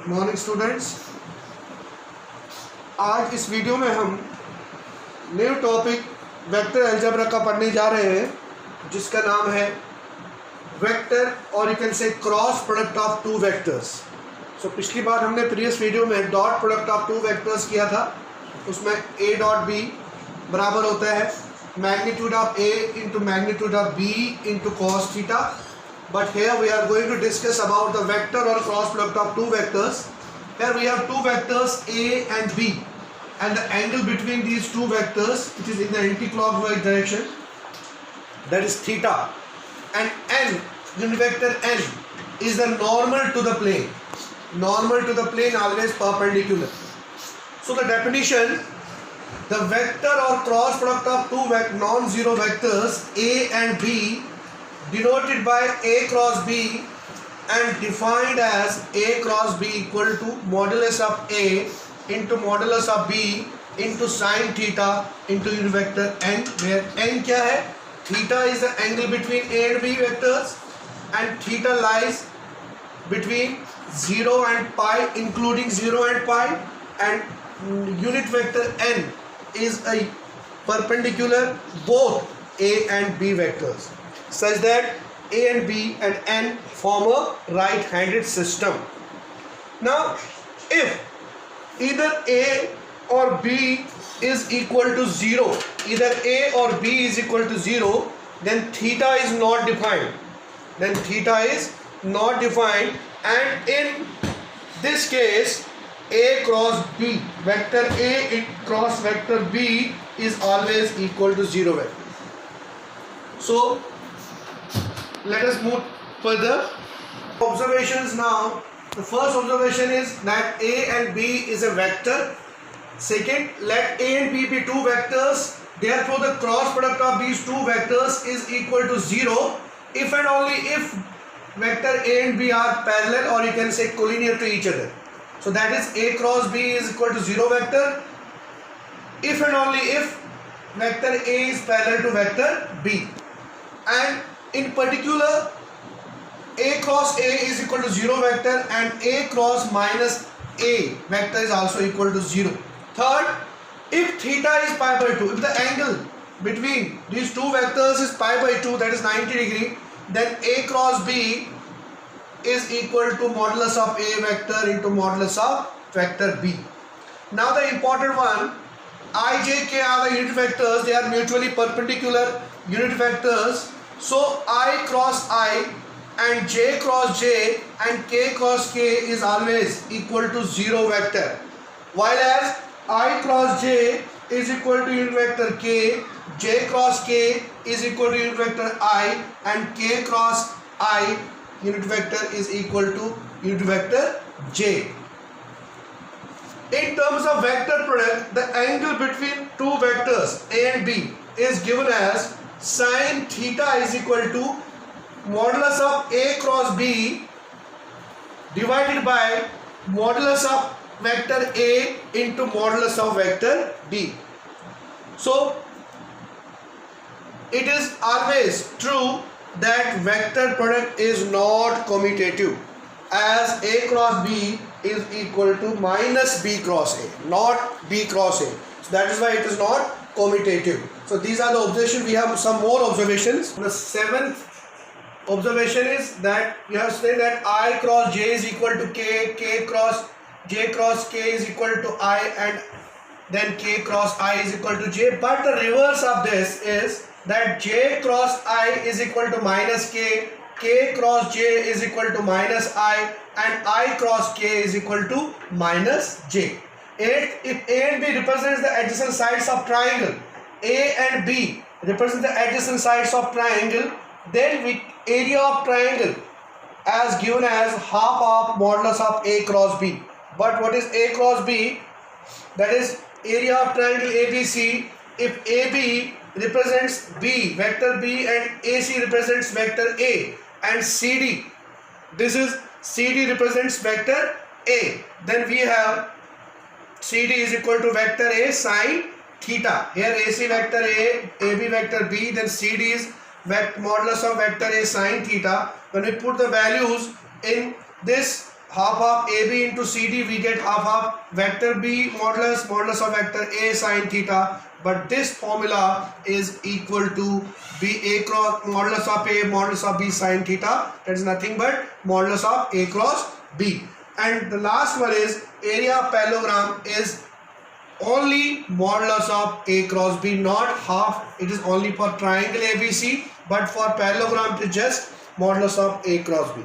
Morning students, आज इस video में हम न्यू टॉपिक वेक्टर अलजेब्रा का पढ़ने जा रहे हैं जिसका नाम है वेक्टर और you can say cross product of two vectors. So पिछली बार हमने प्रीवियस वीडियो में dot product of two vectors किया था। उसमें ए डॉट बी बराबर होता है magnitude of A into magnitude of B into cos theta. But here we are going to discuss about the vector or cross product of two vectors. Here we have two vectors A and B, and the angle between these two vectors, which is in the anti-clockwise direction, that is theta. And n, unit vector n, is the normal to the plane. Normal to the plane always perpendicular. So the definition: the vector or cross product of two non-zero vectors A and B, denoted by A cross B and defined as A cross B equal to modulus of A into modulus of B into sin theta into unit vector n, where n क्या है? Theta is the angle between A and B vectors and theta lies between 0 and pi, including 0 and pi, and unit vector n is a perpendicular both A and B vectors, such that A and B and n form a right-handed system. Now, if either A or B is equal to 0, either A or B is equal to 0, then theta is not defined. Then theta is not defined, and in this case, A cross B, vector A cross vector B is always equal to 0 vector. So, let us move further. Observations now. The first observation is that A and B is a vector. Second, let A and B be two vectors. Therefore, the cross product of these two vectors is equal to 0 if and only if vector A and B are parallel, or you can say collinear to each other. So that is A cross B is equal to 0 vector if and only if vector A is parallel to vector B. And in particular, A cross A is equal to 0 vector and A cross minus A vector is also equal to 0. Third, if theta is pi by 2, if the angle between these two vectors is pi by 2, that is 90 degree, then A cross B is equal to modulus of A vector into modulus of vector B. Now the important one, I, J, K are the unit vectors. They are mutually perpendicular unit vectors. So I cross I and J cross J and K cross K is always equal to 0 vector, while as I cross J is equal to unit vector K, J cross K is equal to unit vector I, and K cross I unit vector is equal to unit vector J. In terms of vector product, the angle between two vectors A and B is given as sin theta is equal to modulus of A cross B divided by modulus of vector A into modulus of vector B. So it is always true that vector product is not commutative, as A cross B is equal to minus B cross A, not B cross A. So that is why it is not commutative. So these are the observations. We have some more observations. The seventh observation is that you have said that I cross J is equal to K, K cross J cross K is equal to I, and then K cross I is equal to J. But the reverse of this is that J cross I is equal to minus K, K cross J is equal to minus I, and I cross K is equal to minus J. If A and B represents the adjacent sides of triangle, A and B represent the adjacent sides of triangle, then with area of triangle as given as half of modulus of A cross B. But what is A cross B? That is area of triangle ABC. If AB represents B, vector B, and AC represents vector A, and CD, this is CD represents vector A, then we have CD is equal to vector A sin theta. Here AC vector A, AB vector B, then CD is modulus of vector A sin theta. When we put the values in this half of AB into CD, we get half of vector B modulus of vector A sin theta. But this formula is equal to B A cross modulus of A modulus of B sin theta. That is nothing but modulus of A cross B. And the last one is area of parallelogram is only modulus of A cross B, not half. It is only for triangle ABC, but for parallelogram it is just modulus of A cross B.